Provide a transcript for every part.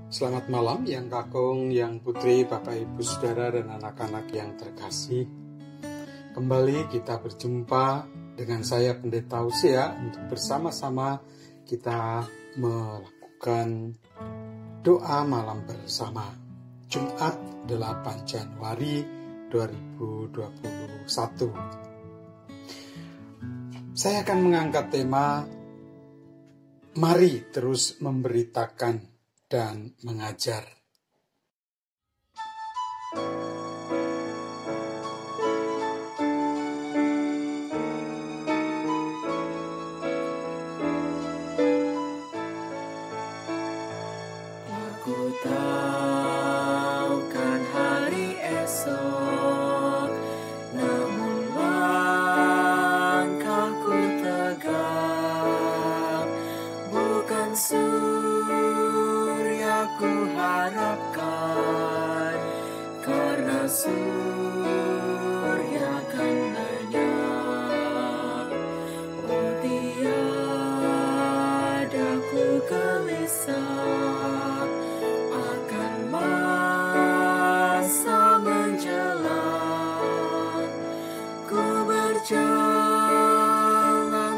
Selamat malam yang kakung, yang putri, bapak ibu saudara dan anak-anak yang terkasih. Kembali kita berjumpa dengan saya Pendeta Hosea untuk bersama-sama kita melakukan doa malam bersama Jumat 8 Januari 2021. Saya akan mengangkat tema Mari terus memberitakan dan mengajar. Aku tahu kan hari esok, namun langkahku tegak, bukan ku harapkan, karena surya kan lenyap. Oh, tiada ku gelisah akan masa menjelang. Ku berjalan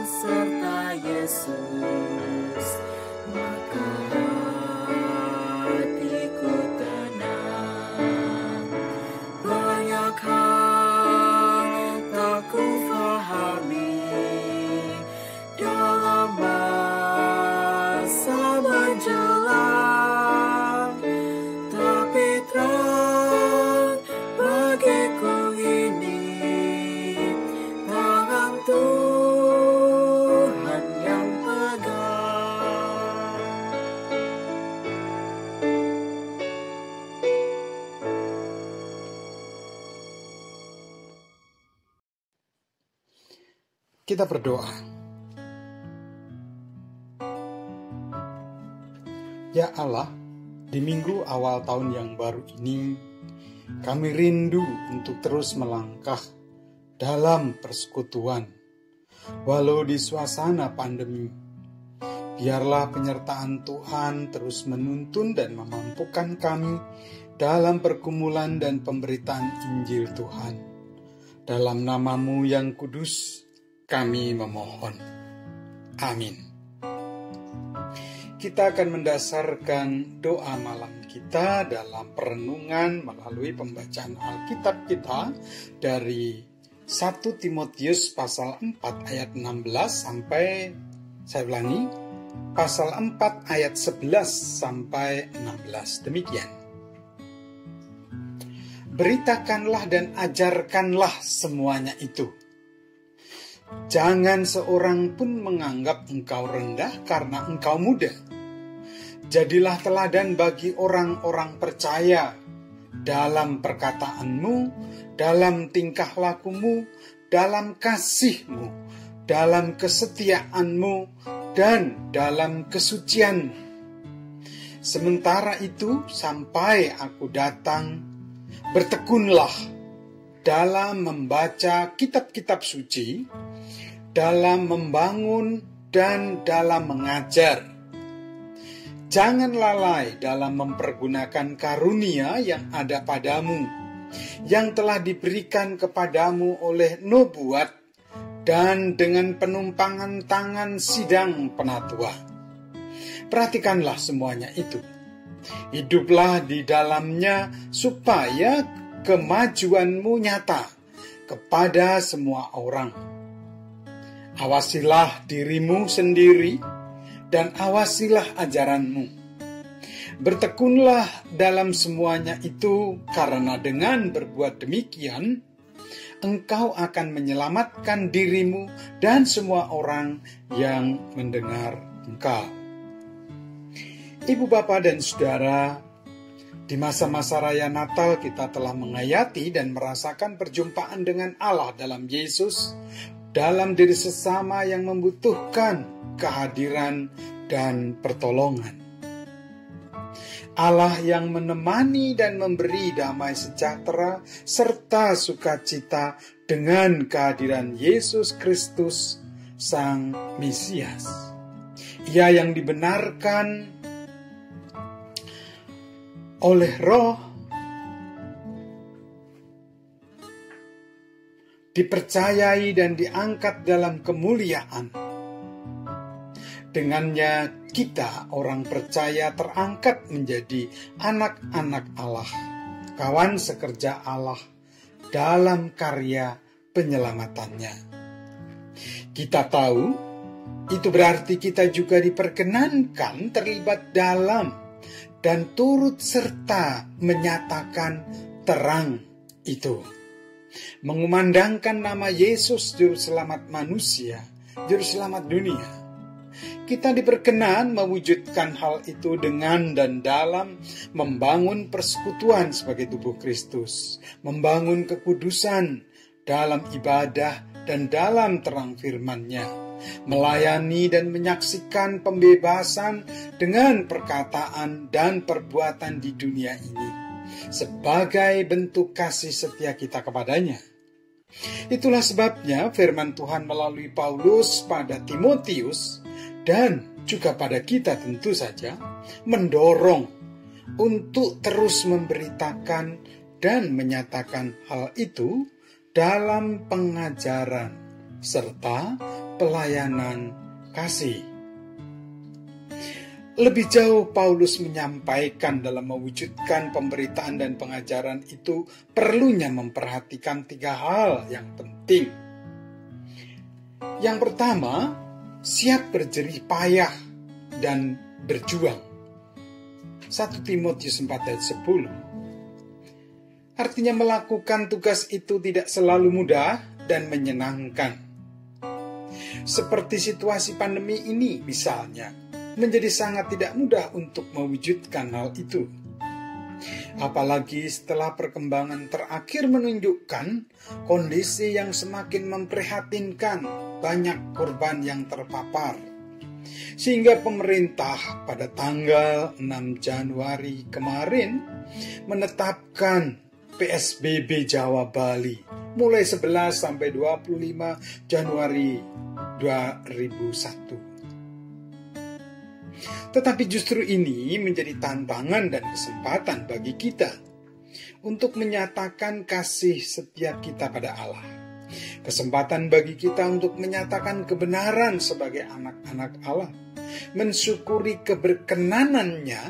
serta Yesus, maka hatiku tenang. Banyak hal tak ku fahami dalam masa menjelang, tapi terang bagiku ini tangan Tuhan yang pegang. Kita berdoa. Ya Allah, di minggu awal tahun yang baru ini, kami rindu untuk terus melangkah dalam persekutuan, walau di suasana pandemi. Biarlah penyertaan Tuhan terus menuntun dan memampukan kami dalam pergumulan dan pemberitaan Injil Tuhan. Dalam nama-Mu yang kudus, kami memohon. Amin. Kita akan mendasarkan doa malam kita dalam perenungan melalui pembacaan Alkitab kita dari 1 Timotius pasal 4 ayat 16 sampai, saya ulangi, pasal 4 ayat 11 sampai 16. Demikian. Beritakanlah dan ajarkanlah semuanya itu. Jangan seorang pun menganggap engkau rendah karena engkau muda. Jadilah teladan bagi orang-orang percaya dalam perkataanmu, dalam tingkah lakumu, dalam kasihmu, dalam kesetiaanmu, dan dalam kesucianmu. Sementara itu, sampai aku datang, bertekunlah dalam membaca kitab-kitab suci, dalam membangun dan dalam mengajar. Jangan lalai dalam mempergunakan karunia yang ada padamu, yang telah diberikan kepadamu oleh nubuat dan dengan penumpangan tangan sidang penatua. Perhatikanlah semuanya itu. Hiduplah di dalamnya supaya kemajuanmu nyata kepada semua orang. Awasilah dirimu sendiri dan awasilah ajaranmu. Bertekunlah dalam semuanya itu, karena dengan berbuat demikian, engkau akan menyelamatkan dirimu dan semua orang yang mendengar engkau. Ibu, bapak, dan saudara, di masa-masa raya Natal kita telah menghayati dan merasakan perjumpaan dengan Allah dalam Yesus, dalam diri sesama yang membutuhkan kehadiran dan pertolongan. Allah yang menemani dan memberi damai sejahtera serta sukacita dengan kehadiran Yesus Kristus, Sang Mesias. Ia yang dibenarkan oleh Roh, dipercayai dan diangkat dalam kemuliaan. Dengannya kita orang percaya terangkat menjadi anak-anak Allah, kawan sekerja Allah dalam karya penyelamatannya. Kita tahu, itu berarti kita juga diperkenankan terlibat dalam dan turut serta menyatakan terang itu. Mengumandangkan nama Yesus Juru Selamat manusia, Juru Selamat dunia. Kita diperkenan mewujudkan hal itu dengan dan dalam membangun persekutuan sebagai tubuh Kristus, membangun kekudusan dalam ibadah dan dalam terang firman-Nya, melayani dan menyaksikan pembebasan dengan perkataan dan perbuatan di dunia ini sebagai bentuk kasih setia kita kepadanya. Itulah sebabnya firman Tuhan melalui Paulus pada Timotius dan juga pada kita tentu saja mendorong untuk terus memberitakan dan menyatakan hal itu dalam pengajaran serta pelayanan kasih. Lebih jauh Paulus menyampaikan dalam mewujudkan pemberitaan dan pengajaran itu perlunya memperhatikan 3 hal yang penting. Yang pertama, siap berjerih payah dan berjuang. 1 Timotius 4 ayat 10. Artinya melakukan tugas itu tidak selalu mudah dan menyenangkan. Seperti situasi pandemi ini misalnya, menjadi sangat tidak mudah untuk mewujudkan hal itu. Apalagi setelah perkembangan terakhir menunjukkan kondisi yang semakin memprihatinkan, banyak korban yang terpapar. Sehingga pemerintah pada tanggal 6 Januari kemarin menetapkan PSBB Jawa Bali mulai 11 sampai 25 Januari 2001. Tetapi justru ini menjadi tantangan dan kesempatan bagi kita untuk menyatakan kasih setia kita pada Allah. Kesempatan bagi kita untuk menyatakan kebenaran sebagai anak-anak Allah, mensyukuri keberkenanannya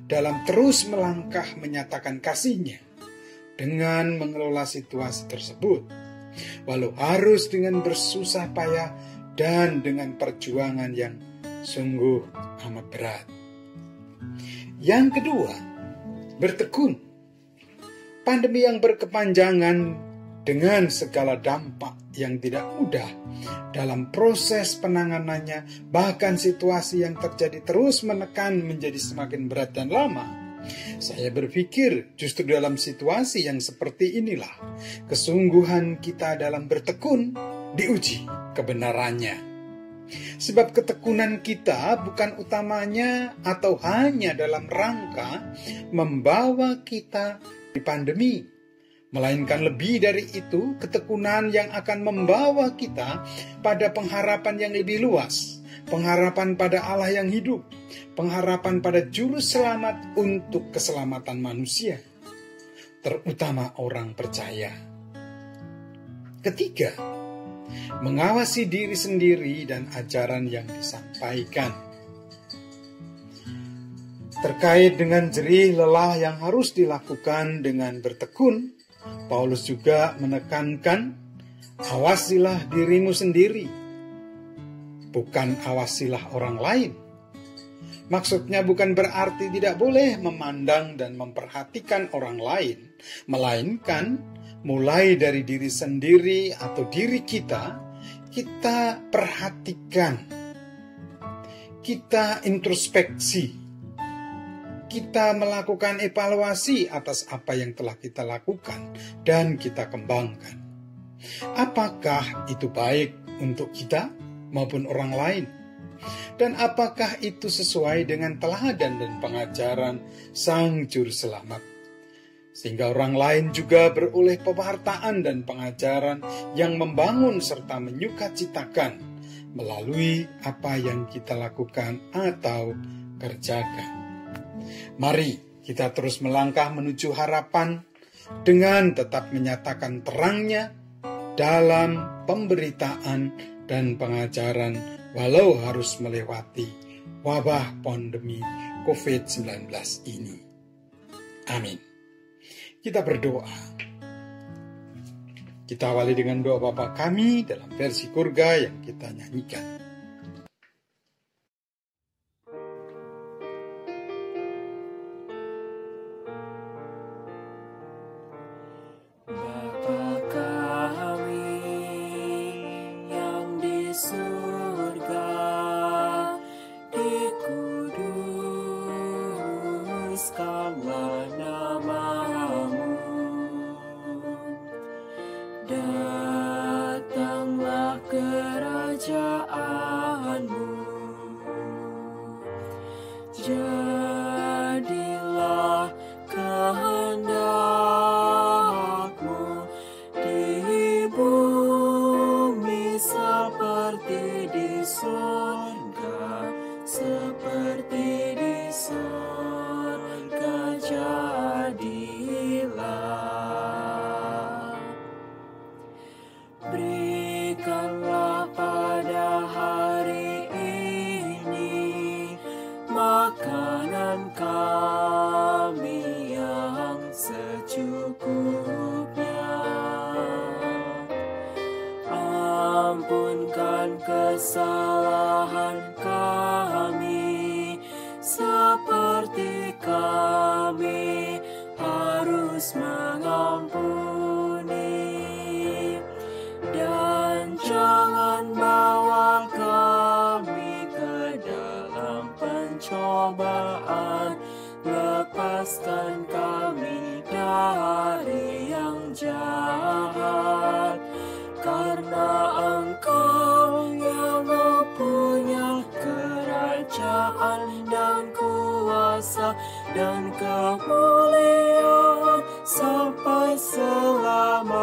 dalam terus melangkah menyatakan kasih-Nya dengan mengelola situasi tersebut, walau harus dengan bersusah payah dan dengan perjuangan yang sungguh amat berat. Yang kedua, bertekun. Pandemi yang berkepanjangan dengan segala dampak yang tidak mudah dalam proses penanganannya, bahkan situasi yang terjadi terus menekan menjadi semakin berat dan lama. Saya berpikir justru dalam situasi yang seperti inilah kesungguhan kita dalam bertekun diuji kebenarannya. Sebab ketekunan kita bukan utamanya atau hanya dalam rangka membawa kita di pandemi, melainkan lebih dari itu, ketekunan yang akan membawa kita pada pengharapan yang lebih luas, pengharapan pada Allah yang hidup, pengharapan pada Juru Selamat untuk keselamatan manusia, terutama orang percaya. Ketiga, mengawasi diri sendiri dan ajaran yang disampaikan. Terkait dengan jerih lelah yang harus dilakukan dengan bertekun, Paulus juga menekankan, awasilah dirimu sendiri, bukan awasilah orang lain. Maksudnya bukan berarti tidak boleh memandang dan memperhatikan orang lain, melainkan mulai dari diri sendiri atau diri kita perhatikan, kita introspeksi, kita melakukan evaluasi atas apa yang telah kita lakukan dan kita kembangkan. Apakah itu baik untuk kita maupun orang lain? Dan apakah itu sesuai dengan teladan dan pengajaran Sang Juru Selamat? Sehingga orang lain juga beroleh pewartaan dan pengajaran yang membangun serta menyukacitakan melalui apa yang kita lakukan atau kerjakan. Mari Kita terus melangkah menuju harapan dengan tetap menyatakan terangnya dalam pemberitaan dan pengajaran walau harus melewati wabah pandemi COVID-19 ini. Amin. Kita berdoa. Kita awali dengan doa Bapa kami dalam versi Kurga yang kita nyanyikan. Datanglah kerajaanmu, jadilah kehendakmu di bumi seperti di surga, seperti di surga jadilah. Berikanlah pada hari ini makanan kami yang secukupnya. Ampunkan kesalahan kami seperti kami harus mengampuni. Dan jangan bawa kami ke dalam pencobaan, lepaskan kami dari yang jahat. Karena Engkau yang mempunyai kerajaan dan kuasa dan kemuliaan sampai selamanya.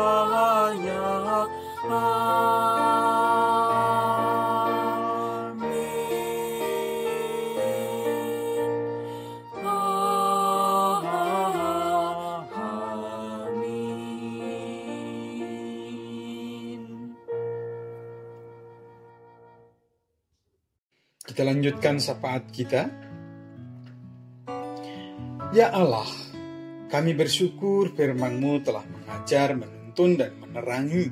Kita lanjutkan syafaat kita. Ya Allah, kami bersyukur firman-Mu telah mengajar, menuntun, dan menerangi.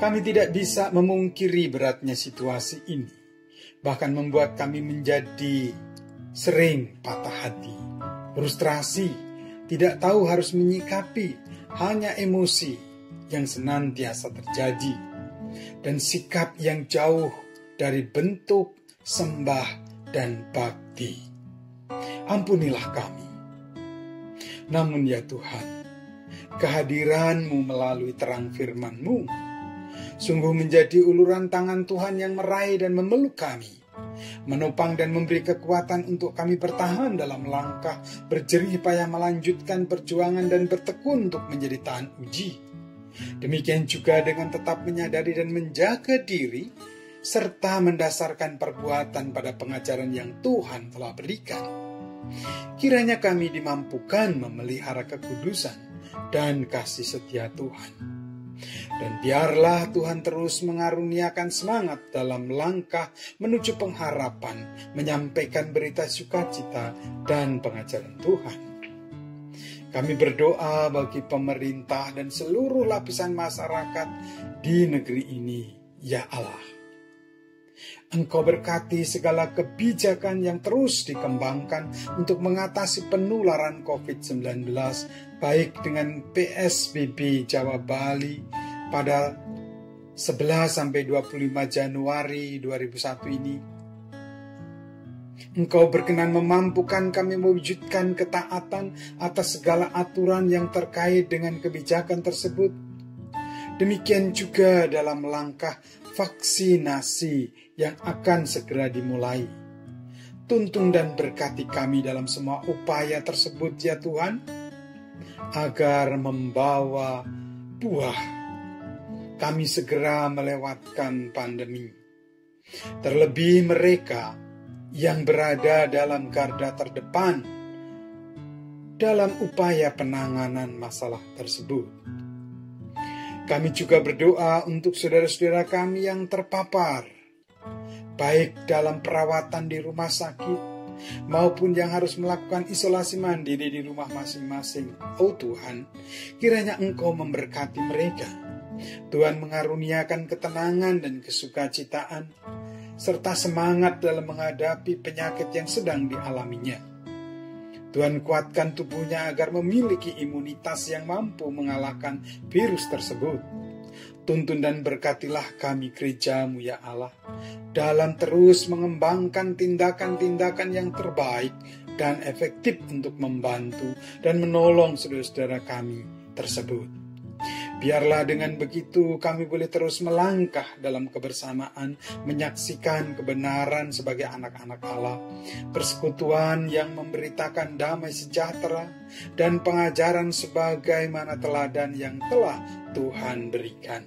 Kami tidak bisa memungkiri beratnya situasi ini, bahkan membuat kami menjadi sering patah hati, frustrasi, tidak tahu harus menyikapi, hanya emosi yang senantiasa terjadi, dan sikap yang jauh dari bentuk sembah dan bakti. Ampunilah kami. Namun ya Tuhan, kehadiran-Mu melalui terang firman-Mu sungguh menjadi uluran tangan Tuhan yang meraih dan memeluk kami, menopang dan memberi kekuatan untuk kami bertahan dalam langkah berjerih payah melanjutkan perjuangan dan bertekun untuk menjadi tahan uji. Demikian juga dengan tetap menyadari dan menjaga diri, serta mendasarkan perbuatan pada pengajaran yang Tuhan telah berikan. Kiranya kami dimampukan memelihara kekudusan dan kasih setia Tuhan. Dan biarlah Tuhan terus mengaruniakan semangat dalam langkah menuju pengharapan, menyampaikan berita sukacita dan pengajaran Tuhan. Kami berdoa bagi pemerintah dan seluruh lapisan masyarakat di negeri ini, ya Allah. Engkau berkati segala kebijakan yang terus dikembangkan untuk mengatasi penularan COVID-19, baik dengan PSBB Jawa Bali pada 11-25 Januari 2001 ini. Engkau berkenan memampukan kami mewujudkan ketaatan atas segala aturan yang terkait dengan kebijakan tersebut. Demikian juga dalam langkah vaksinasi yang akan segera dimulai. Tuntun dan berkati kami dalam semua upaya tersebut ya Tuhan, agar membawa buah kami segera melewatkan pandemi. Terlebih mereka yang berada dalam garda terdepan dalam upaya penanganan masalah tersebut. Kami juga berdoa untuk saudara-saudara kami yang terpapar, baik dalam perawatan di rumah sakit, maupun yang harus melakukan isolasi mandiri di rumah masing-masing. Oh Tuhan, kiranya Engkau memberkati mereka. Tuhan mengaruniakan ketenangan dan kesukacitaan, serta semangat dalam menghadapi penyakit yang sedang dialaminya. Tuhan kuatkan tubuhnya agar memiliki imunitas yang mampu mengalahkan virus tersebut. Tuntun dan berkatilah kami gereja-Mu ya Allah, dalam terus mengembangkan tindakan-tindakan yang terbaik dan efektif untuk membantu dan menolong saudara-saudara kami tersebut. Biarlah dengan begitu kami boleh terus melangkah dalam kebersamaan, menyaksikan kebenaran sebagai anak-anak Allah, persekutuan yang memberitakan damai sejahtera, dan pengajaran sebagaimana teladan yang telah Tuhan berikan.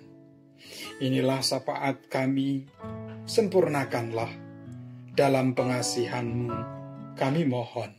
Inilah syafaat kami, sempurnakanlah dalam pengasihan-Mu, kami mohon.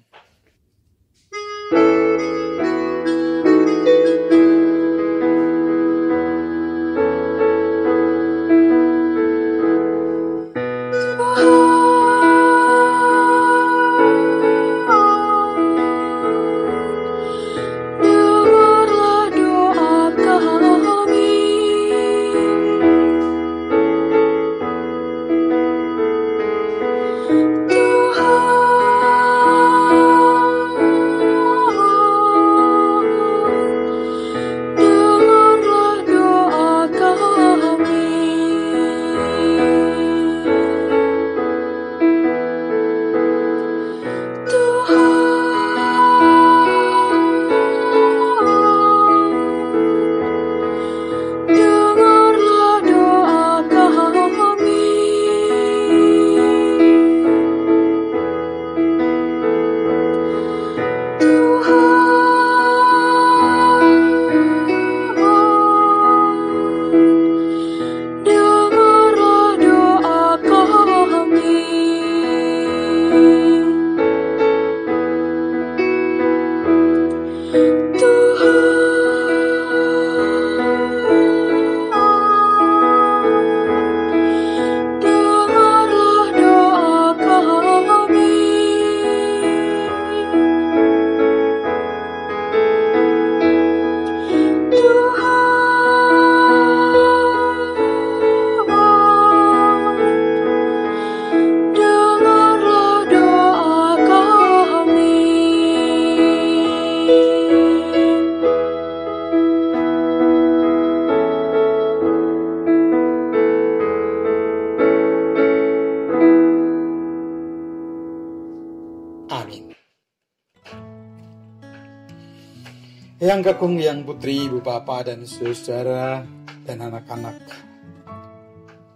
Yang Kakung, yang Putri, Ibu Bapa dan saudara dan anak-anak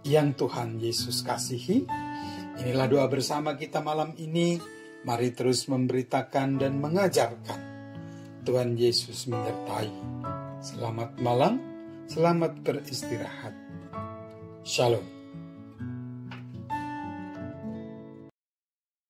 yang Tuhan Yesus kasihi, inilah doa bersama kita malam ini. Mari terus memberitakan dan mengajarkan. Tuhan Yesus menyertai. Selamat malam, selamat beristirahat. Shalom.